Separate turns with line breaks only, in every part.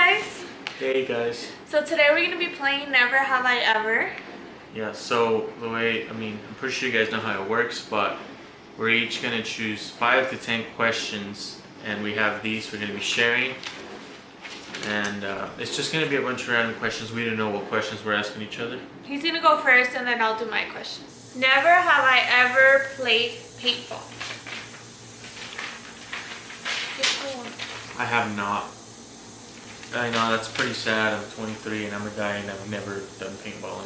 guys!
Hey guys.
So today we're going to be playing Never Have I Ever.
Yeah, so the way, I'm pretty sure you guys know how it works, but we're each going to choose 5 to 10 questions, and we have these we're going to be sharing. And it's just going to be a bunch of random questions. We don't know what questions we're asking each other.
He's going to go first and then I'll do my questions. Never have I ever played paintball.
I have not. I know, that's pretty sad. I'm 23 and I'm a guy and I've never done paintballing.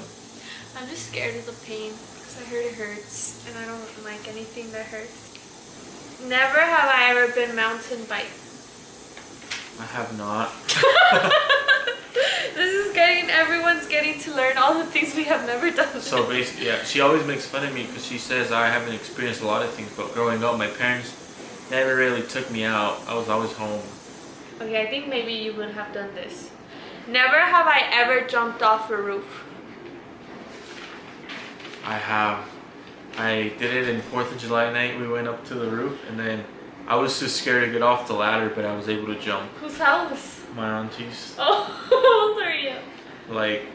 I'm just scared of the pain because I heard it hurts and I don't like anything that hurts. Never have I ever been mountain bike.
I have not.
Everyone's getting to learn all the things we have never done.
So basically, yeah, she always makes fun of me because she says I haven't experienced a lot of things, but growing up, my parents never really took me out. I was always home.
Okay, I think maybe you would have done this. Never have I ever jumped off a roof.
I have. I did it in 4th of July night. We went up to the roof and then I was too scared to get off the ladder, but I was able to jump.
Whose house?
My auntie's.
Oh, how old are you?
Like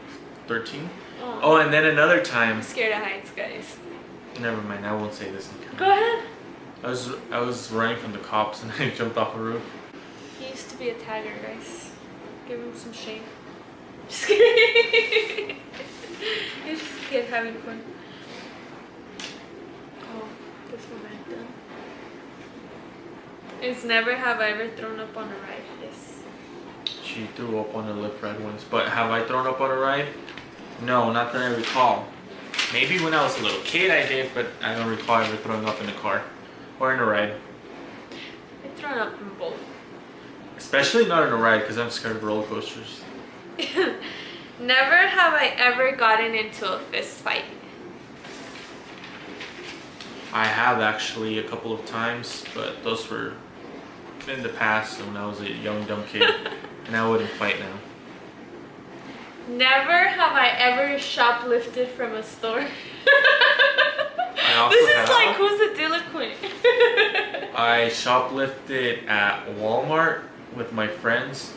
13. Oh, and then another time.
I'm scared of heights, guys.
Never mind, I won't say this.
Go ahead.
I was running from the cops and I jumped off a roof.
He used to be a tagger, guys. Give him some shame. Just kidding. He's just a kid having fun. Oh, this one I've done. It's never have I ever thrown up on a ride. Yes.
She threw up on a lift ride once, but have I thrown up on a ride? No, not that I recall. Maybe when I was a little kid I did, but I don't recall ever throwing up in a car or in a ride.
I've thrown up in both.
Especially not in a ride because I'm scared of roller coasters.
Never have I ever gotten into a fist fight.
I have actually a couple of times, but those were in the past when I was a young dumb kid and I wouldn't fight now.
Never have I ever shoplifted from a store.
This
is like, who's a delinquent?
I shoplifted at Walmart with my friends.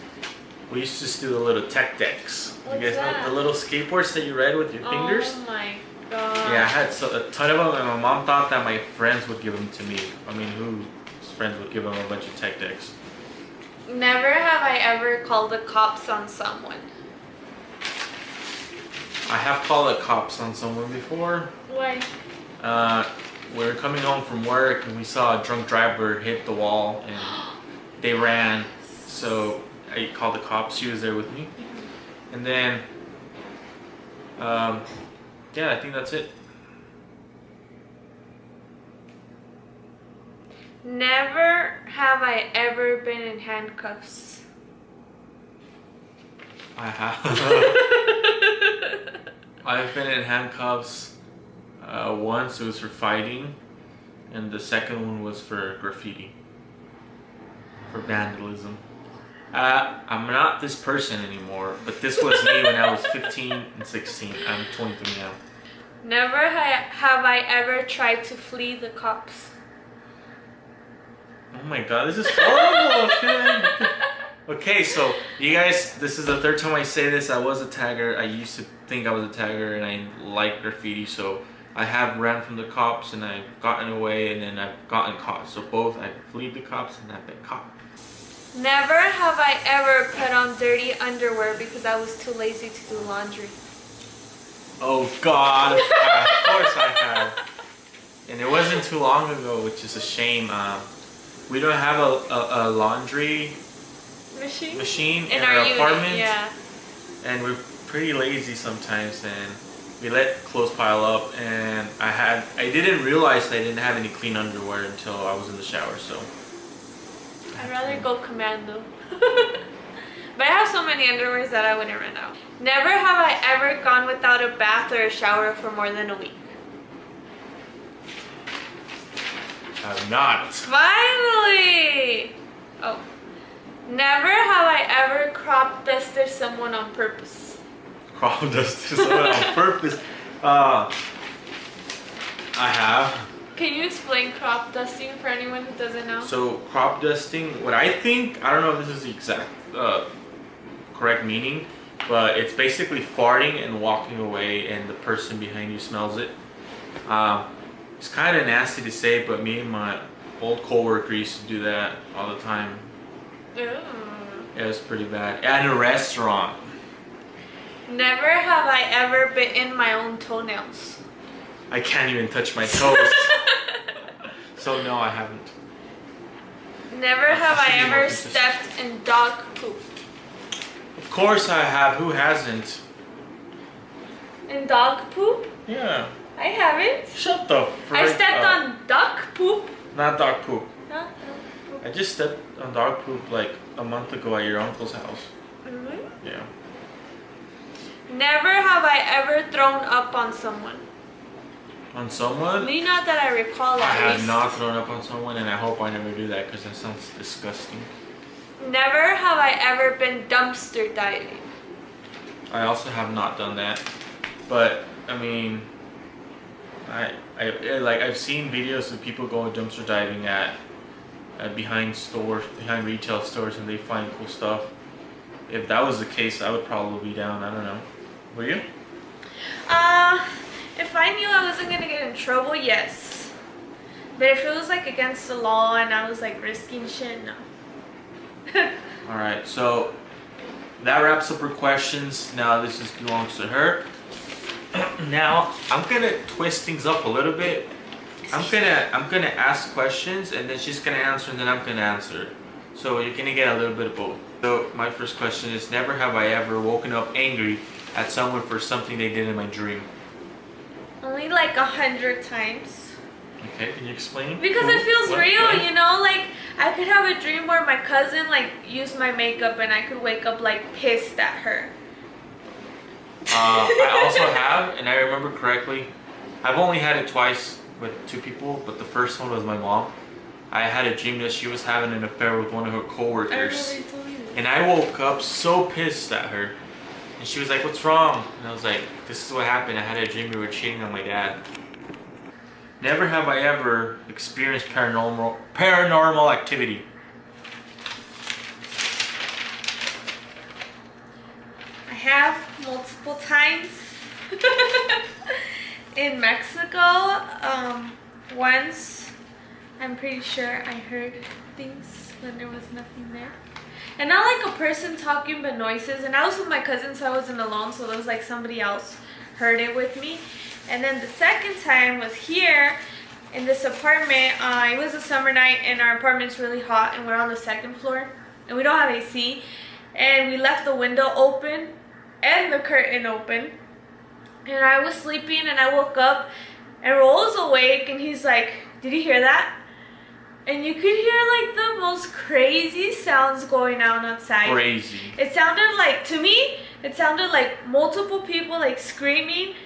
We used to do the little tech decks.
What's
you guys
that?
know the little skateboards that you ride with your fingers?
Oh my god.
Yeah, I had a ton of them and my mom thought that my friends would give them to me. I mean, whose friends would give them a bunch of tech decks?
Never have I ever called the cops on someone.
I have called the cops on someone before.
Why?
We were coming home from work and we saw a drunk driver hit the wall and they ran. So I called the cops. She was there with me. And then, yeah, I think that's it.
Never have I ever been in handcuffs.
I have. I've been in handcuffs once. It was for fighting, and the second one was for graffiti, for vandalism. I'm not this person anymore, but this was me when I was 15 and 16. I'm 23 now.
Never have I ever tried to flee the cops.
Oh my god, this is horrible. Okay, so you guys, this is the third time I say this. I was a tagger. I used to think I was a tagger and I liked graffiti, so I have ran from the cops and I've gotten away and then I've gotten caught. So both I've fled the cops and I've been caught.
Never have I ever put on dirty underwear because I was too lazy to do laundry.
Oh god, of course I have. And it wasn't too long ago, which is a shame. We don't have a laundry machine in our apartment.
Yeah.
And we're pretty lazy sometimes and we let clothes pile up and I didn't realize I didn't have any clean underwear until I was in the shower, so.
I'd rather go commando. But I have so many underwears that I wouldn't run out. Never have I ever gone without a bath or a shower for more than a week.
I'm not.
Finally! Oh. Never have I ever crop dusted someone on purpose.
Crop dusted someone on purpose? I have.
Can you explain crop dusting for anyone who doesn't know?
So crop dusting, what I think, I don't know if this is the exact correct meaning, but it's basically farting and walking away, and the person behind you smells it. It's kind of nasty to say, but me and my old coworker used to do that all the time.
Ew.
It was pretty bad. At a restaurant.
Never have I ever bitten my own toenails.
I can't even touch my toes. So no, I haven't.
Never have I ever stepped in dog poop.
Of course I have. Who hasn't?
In dog poop?
Yeah.
I haven't.
Shut the frick
I stepped
up.
on duck poop.
Not dog poop.
Not dog poop.
I just stepped on dog poop like a month ago at your uncle's house.
Really?
Yeah.
Never have I ever thrown up on someone.
On someone?
Me, not that I recall
I
at
have
least.
not thrown up on someone, and I hope I never do that because that sounds disgusting.
Never have I ever been dumpster diving.
I also have not done that, but I mean, I've seen videos of people going dumpster diving at behind retail stores, and they find cool stuff. If that was the case, I would probably be down. I don't know. Were you?
If I knew I wasn't gonna get in trouble, yes. But if it was like against the law and I was like risking shit, no.
All right, so that wraps up her questions. Now this belongs to her. Now I'm gonna twist things up a little bit. I'm gonna ask questions, and then she's gonna answer, and then I'm gonna answer. So you're gonna get a little bit of both. So my first question is: never have I ever woken up angry at someone for something they did in my dream.
Only like 100 times.
Okay, can you explain?
Because
Who?
it feels
What?
real,
What?
you know? Like, I could have a dream where my cousin, like, used my makeup and I could wake up, like, pissed at her.
I also have, and I remember correctly, I've only had it twice with two people, but the first one was my mom. I had a dream that she was having an affair with one of her
I
coworkers.
remember you told me this.
And I woke up so pissed at her. And she was like, "What's wrong?" And I was like, "This is what happened. I had a dream we were cheating on my dad." Never have I ever experienced paranormal activity.
I have multiple times. In Mexico, once, I'm pretty sure I heard things when there was nothing there. And not like a person talking, but noises. And I was with my cousin, so I wasn't alone, so there was like somebody else heard it with me. And then the second time was here in this apartment. It was a summer night, and our apartment's really hot, and we're on the second floor, and we don't have AC. And we left the window open and the curtain open. And I was sleeping, and I woke up, and Raul's awake, and he's like, "Did you hear that?" And you could hear like the most crazy sounds going on outside.
Crazy.
It sounded like, to me, it sounded like multiple people like screaming,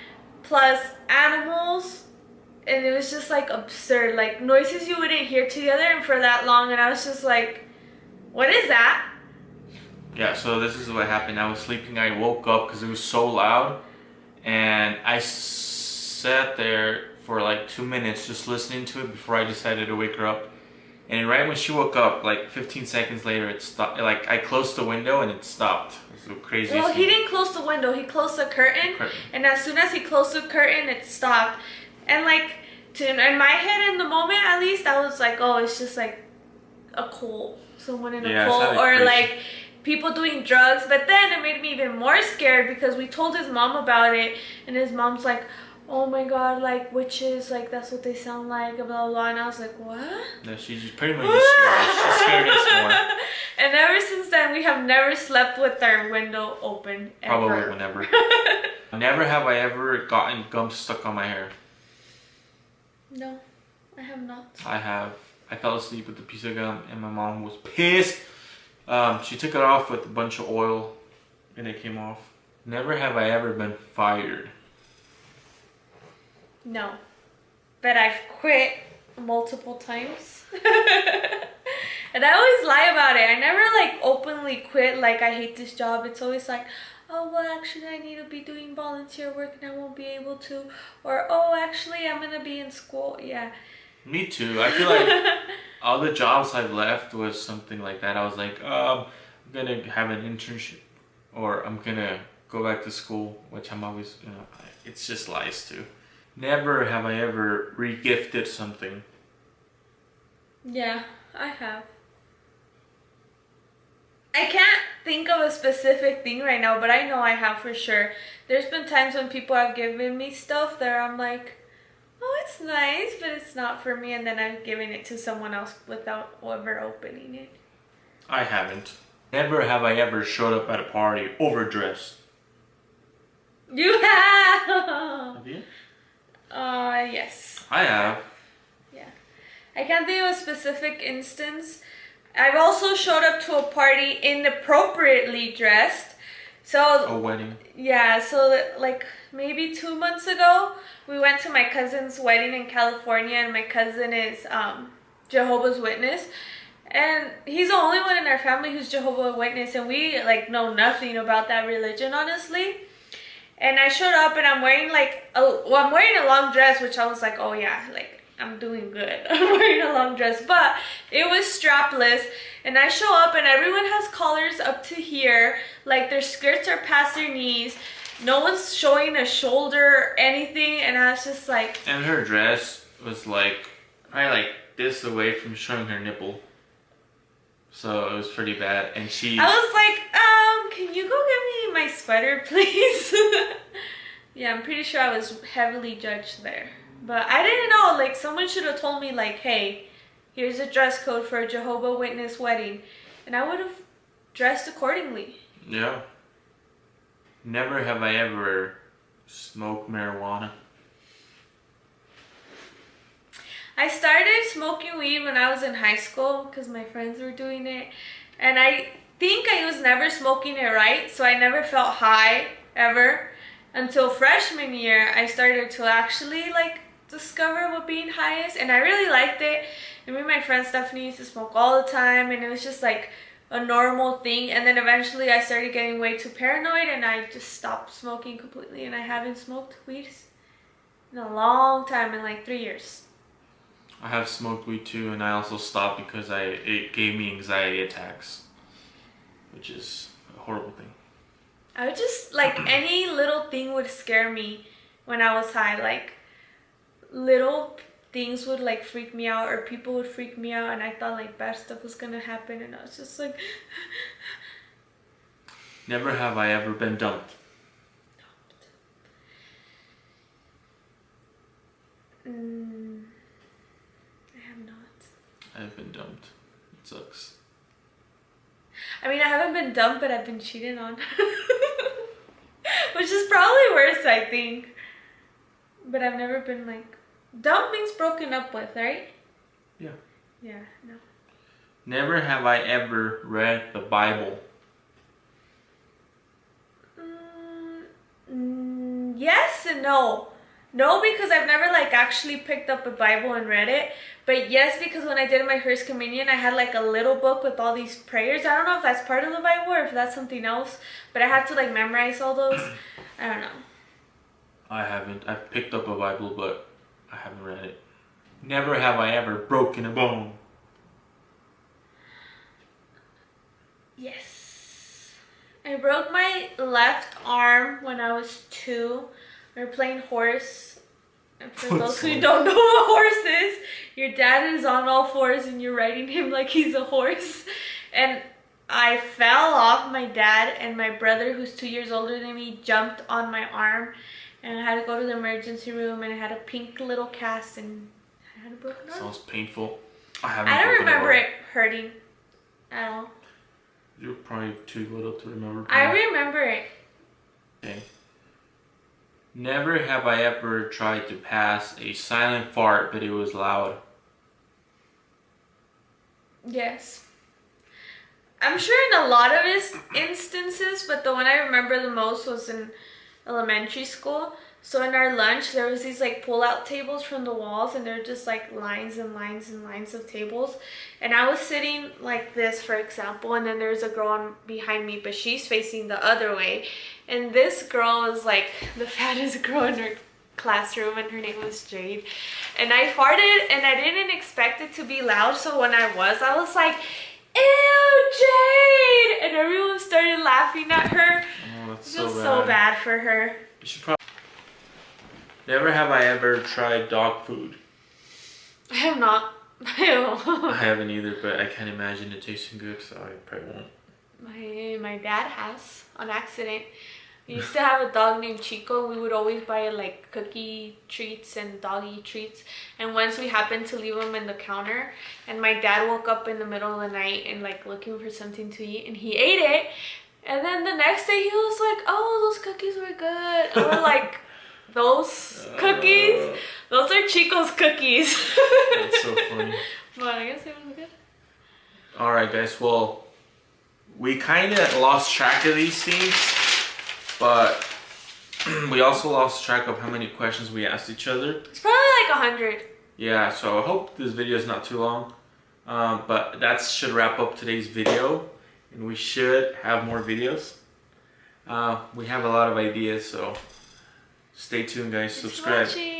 plus animals, and it was just like absurd, like noises you wouldn't hear together and for that long. And I was just like, what is that?
Yeah, so this is what happened. I was sleeping, I woke up because it was so loud, and I sat there for like 2 minutes just listening to it before I decided to wake her up. And right when she woke up, like 15 seconds later, it stopped. Like, I closed the window and it stopped. It was so crazy.
Well, he didn't close the window, he closed the curtain. And as soon as he closed the curtain, it stopped. And like, in my head, in the moment at least, I was like, oh, it's just like a cult, someone in a cult, or
crazy.
like people doing drugs. But then it made me even more scared because we told his mom about it, and his mom's like, oh my god, like witches, like that's what they sound like, blah blah blah. And I was like, what?
No, she's just pretty much just scared. She's scared us more.
And ever since then, we have never slept with our window open. Ever.
Probably whenever. Never have I ever gotten gum stuck on my hair.
No, I have not.
I have. I fell asleep with a piece of gum, and my mom was pissed. She took it off with a bunch of oil, and it came off. Never have I ever been fired.
No, but I've quit multiple times. And I always lie about it. I never like openly quit like I hate this job. It's always like, oh well, actually I need to be doing volunteer work and I won't be able to, or oh actually I'm gonna be in school. Yeah,
Me too. I feel like all the jobs I've left was something like that. I was like, I'm gonna have an or I'm gonna go back to school, which I'm always, it's just lies too. Never have I ever regifted something.
Yeah, I have. I can't think of a specific thing right now, but I know I have for sure. There's been times when people have given me stuff that I'm like, oh, it's nice, but it's not for me, and then I'm giving it to someone else without ever opening it.
I haven't. Never have I ever showed up at a party overdressed.
You have!
Have you?
Yes.
I have.
Yeah. I can't think of a specific instance. I've also showed up to a party inappropriately dressed. So
A wedding.
yeah, so like maybe 2 months ago, we went to my cousin's wedding in California, and my cousin is Jehovah's Witness. And he's the only one in our family who's Jehovah's Witness, and we like know nothing about that religion, honestly. And I showed up, and I'm wearing I'm wearing a long dress, which I was like, oh yeah, like I'm doing good. I'm wearing a long dress, but it was strapless. And I show up, and everyone has collars up to here, like their skirts are past their knees. No one's showing a shoulder or anything, and I was just like.
And her dress was like probably like this away from showing her nipple. So it was pretty bad, and
I was like, can you go get me my sweater, please? Yeah, I'm pretty sure I was heavily judged there. But I didn't know, like, someone should have told me, like, hey, here's a dress code for a Jehovah's Witness wedding. And I would have dressed accordingly.
Yeah. Never have I ever smoked marijuana.
I started smoking weed when I was in high school because my friends were doing it. And I think I was never smoking it right, so I never felt high ever. Until freshman year, I started to actually, like, discover what being high is, and I really liked it. And me and my friend Stephanie used to smoke all the time, and it was just like a normal thing. And then eventually I started getting way too paranoid, and I just stopped smoking completely, and I haven't smoked weed in a long time, in like 3 years.
I have smoked weed too, and I also stopped because it gave me anxiety attacks, which is a horrible thing.
I would just, like, any little thing would scare me when I was high. Like, little things would, like, freak me out, or people would freak me out, and I thought, like, bad stuff was gonna happen, and I was just like.
Never have I ever been dumped.
I have not.
I've been dumped. It sucks.
I mean, I haven't been dumped, but I've been cheated on. Which is probably worse, I think. But I've never been, like. Dumped means broken up with, right?
Yeah.
Yeah, no.
Never have I ever read the Bible.
Yes and no. No, because I've never, like, actually picked up a Bible and read it. But yes, because when I did my first communion, I had, like, a little book with all these prayers. I don't know if that's part of the Bible or if that's something else. But I had to, like, memorize all those. I don't know.
I haven't. I've picked up a Bible, but I haven't read it. Never have I ever broken a bone.
Yes. I broke my left arm when I was 2. We were playing horse. And for those who don't know what a horse is, your dad is on all fours and you're riding him like he's a horse. And I fell off my dad, and my brother, who's 2 years older than me, jumped on my arm. And I had to go to the emergency room, and I had a pink little cast, and I had a broken arm.
Sounds painful. I
don't remember it hurting at all.
You're probably too little to remember.
I remember it.
Okay. Never have I ever tried to pass a silent fart, but it was loud.
Yes. I'm sure in a lot of instances, but the one I remember the most was in elementary school. So in our lunch, there was these, like, pull-out tables from the walls, and they're just, like, lines and lines and lines of tables. And I was sitting like this, for example, and then there's a girl behind me, but she's facing the other way. And this girl is, like, the fattest girl in her classroom, and her name was Jade. And I farted, and I didn't expect it to be loud, so when I was like, "Ew, Jade!" And everyone started laughing. laughing at her.
Oh, that's
It's
so
just
bad.
so bad for her.
You should probably. Never have I ever tried dog food.
I have not.
I haven't either, but I can't imagine it tasting good, so I probably won't.
My dad has on accident. We used to have a dog named Chico. We would always buy like cookie treats and doggy treats. And once we happened to leave them in the counter, and my dad woke up in the middle of the night and like looking for something to eat, and he ate it. And then the next day he was like, "Oh, those cookies were good." And we're like, "Those cookies? Those are Chico's cookies."
That's so funny.
But I guess it was good.
All right, guys. Well, we kind of lost track of these things, but we also lost track of how many questions we asked each other.
It's probably like 100.
Yeah, so I hope this video is not too long. But that should wrap up today's video, and we should have more videos. We have a lot of ideas, so stay tuned, guys.
Thanks for
Subscribe.
watching.